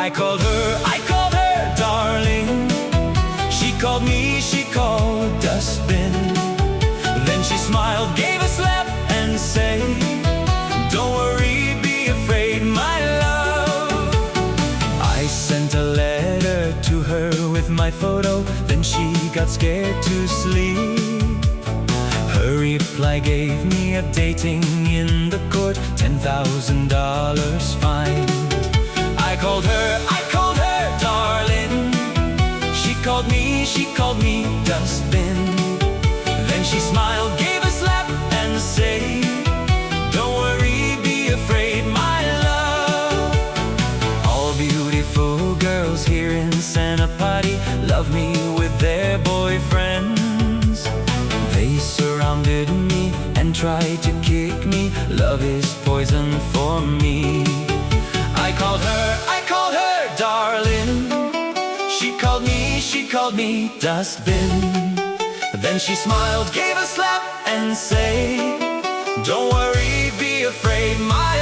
I called her darling. She called me, she called dustbin. Then she smiled, gave a slap and say, don't worry, be afraid, my love. I sent a letter to her with my photo, then she got scared to sleep. Her reply gave me a dating in the court, $10,000 fine. I called her darling. She called me dustbin. Then she smiled, gave a slap and say, don't worry, be afraid, my love. All beautiful girls here in Senapati love me with their boyfriends. They surrounded me and tried to kick me. Love is poison for me. I called her darling. She called me dustbin. Then she smiled, gave a slap and say, don't worry, be afraid, my